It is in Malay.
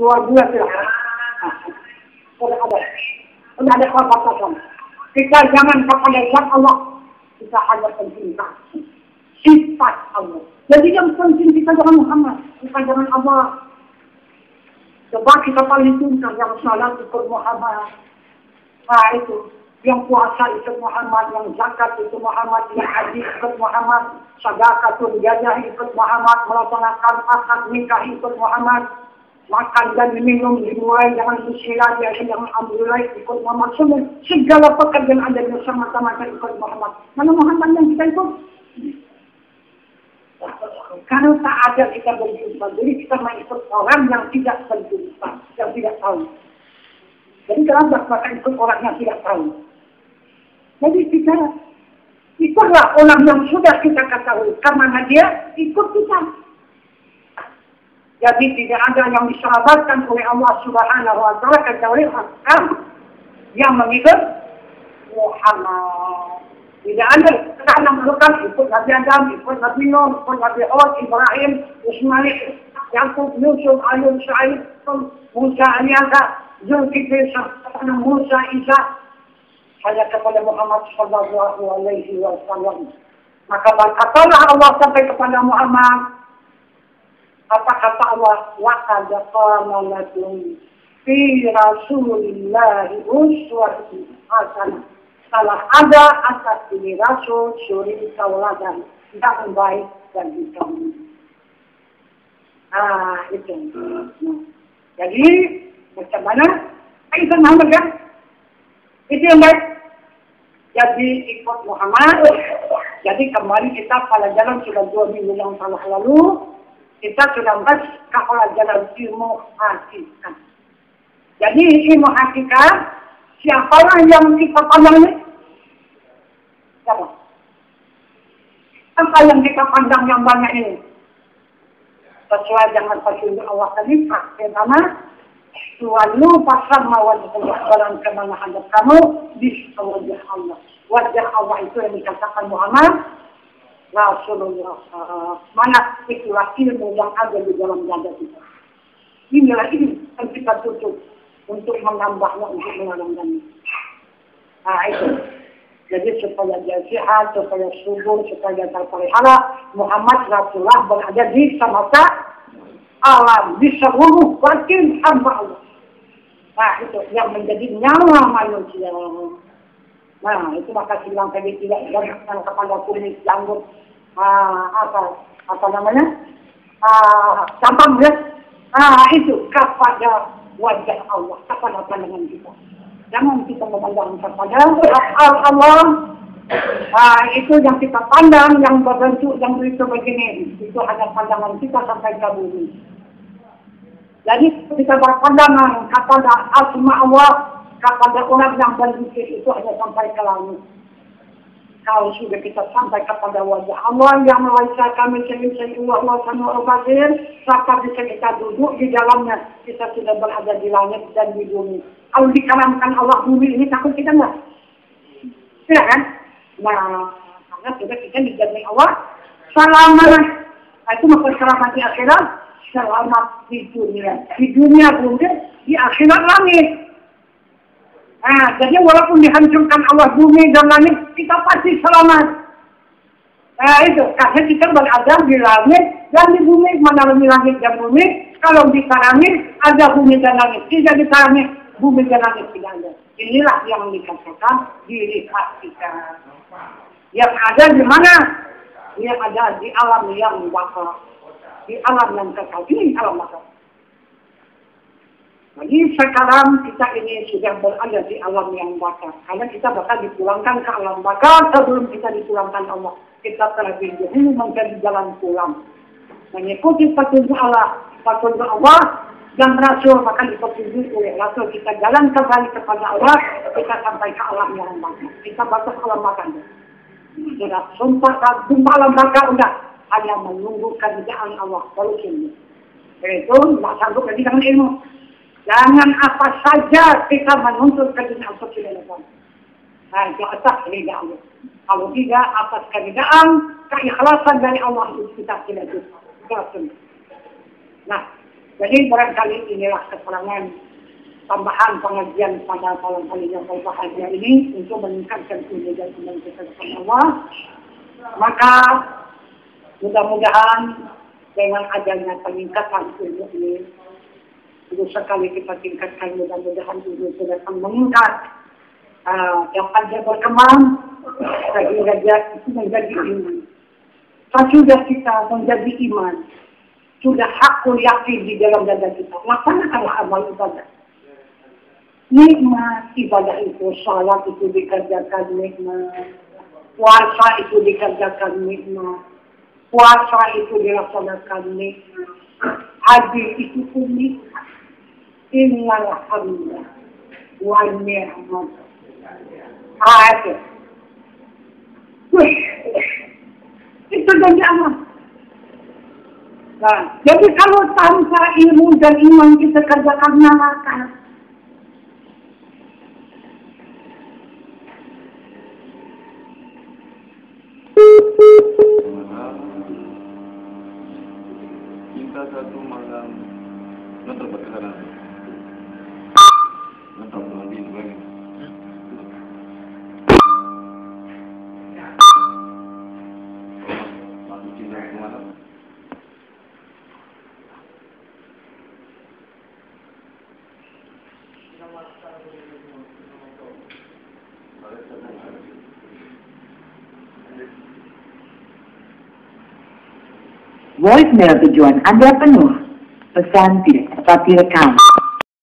luar biasa. Sudah ada kata-kata. Kita jangan kepada zat Allah. Kita hanya pencinta sifat Allah. Jadi yang penting kita jangan Muhammad, kita jangan Allah. Coba kita paling cinta yang salat ikut Muhammad. Nah itu, yang puasa ikut Muhammad, yang zakat ikut Muhammad, yang haji ikut Muhammad, sedekah jariah ikut Muhammad, melaksanakan akad nikah ikut Muhammad, makan dan minum dimulai jangan bismillah, jangan alhamdulillah ikut Muhammad. Semua segala pekerjaan ada bersama-sama ikut Muhammad. Mana Muhammad yang kita ikut? Kalau tak ada kita berjumpa, jadi kita mengikut orang yang tidak berjumpa, yang tidak tahu. Jadi kalau maka ikut orang yang tidak tahu. Jadi kita ikutlah orang yang sudah kita ketahui, karena dia ikut kita. Jadi tidak ada yang diselamatkan oleh Allah Subhanahu Wa Taala kecuali orang yang mengikut Muhammad. Tidak ada karena melakukan ikut Nabi Adam, ikut Nabi Nuh, ikut Nabi Hud, Ibrahim, Ismail, Yakub, Yusuf, Ayub, Sa'id, Musa, Aliyah, Zulkifli, Musa, Isa, hanya kepada Muhammad Sallallahu Alaihi Wasallam. Maka berkatalah Allah sampai kepada Muhammad, apa kata Allah? Laqad qala lakum fi Rasulillahi uswatun hasanah. Salah ada atas diri Rasul suri tauladan yang baik bagi kamu. Itu. Jadi macam mana? Itu Muhammad kan? Itu yang baik. Jadi ikut Muhammad. Jadi kemarin kita pada jalan sudah 2 minggu yang lalu. Kita sudah bahas pada jalan ilmu hakikat. Jadi ilmu hakikat. Siapalah yang kita pandang ini? Siapa? Apa yang kita pandang yang banyak ini? Sesuai dengan petunjuk Allah tadi, pertama, selalu pasang wajah Allah kemana hadap kamu di wajah Allah. Wajah Allah itu yang dikatakan Muhammad Rasulullah. Mana itulah ilmu yang ada di dalam dada kita. Inilah ini yang kita tutup. Untuk menambahnya, untuk menambahnya. Itu. Jadi supaya dia sehat, supaya subur, supaya terpelihara, Muhammad Rasulullah berada di semata alam, di seluruh batin hamba Allah. Itu yang menjadi nyawa manusia. Itu maka silang tadi tidak dan kepada kulit janggut, apa namanya? Campang ya. Itu kepada wajah Allah, kepada pandangan kita. Jangan kita memandang kepada Allah. Itu yang kita pandang, yang berbentuk, yang begitu begini. Itu hanya pandangan kita sampai ke bumi. Jadi kita berpandangan kepada asma Allah, kepada orang yang berzikir itu hanya sampai ke langit. Kalau sudah kita sampai kepada wajah Allah yang melaisa kami sehingga Allah sama basir, serta bisa kita duduk di dalamnya, kita sudah berada di langit dan di bumi. Kalau dikaramkan Allah bumi ini takut kita enggak? Tidak kan? Karena sudah kita dijamin Allah selamat. Itu maksud selamat di akhirat, selamat di dunia. Di dunia bumi, di akhirat langit. Jadi walaupun dihancurkan Allah bumi dan langit, kita pasti selamat. Itu karena kita berada di langit dan di bumi. Mana lebih langit dan bumi? Kalau di langit ada bumi dan langit. Tidak di langit, bumi dan langit tidak ada. Inilah yang dikatakan diri kita. Yang ada di mana? Yang ada di alam yang bakal. Di alam yang kekal. Ini alam bakal. Jadi sekarang kita ini sudah berada di alam yang bakal. Karena kita bakal dipulangkan ke alam bakal sebelum kita dipulangkan Allah. Kita terlebih dahulu mencari jalan pulang. Mengikuti petunjuk Allah. Petunjuk Allah dan Rasul. Maka dipetunjuk oleh Rasul. Kita jalan kembali kepada Allah. Kita sampai ke alam yang bakal. Kita batas alam bakal. Sudah sumpah alam bakal udah. Hanya menunggu kerjaan Allah. Baru sini. Itu tidak sanggup lagi dengan ilmu. Jangan apa saja kita menuntut keridaan keridaan. Itu atas keridaan. Kalau tidak atas keridaan, keikhlasan dari Allah itu kita tidak bisa. Jadi barangkali inilah keterangan tambahan pengajian pada malam hari yang berbahagia ini untuk meningkatkan ilmu dan iman kita kepada Allah. Maka mudah-mudahan dengan adanya peningkatan ilmu ini, terus sekali kita tingkatkan, mudah-mudahan ilmu kita akan meningkat. Dapat dia berkembang, sehingga dia itu menjadi iman. Sudah kita menjadi iman, sudah hakul yakin di dalam dada kita, laksanakanlah amal ibadah. Nikmat ibadah itu, salat itu dikerjakan nikmat, puasa itu dikerjakan nikmat, puasa itu dilaksanakan nikmat, haji itu pun nikmat. Inilah alhamdulillah wa ni'mat. Itu. Itu jadi amal. Nah, jadi kalau tanpa ilmu dan iman kita kerjakan nyalakan. Kita satu malam nonton berkesanan. Nonton nanti lagi. Masuk cinta kemana? Voicemail tujuan Anda penuh. Pesan tidak dapat direkam.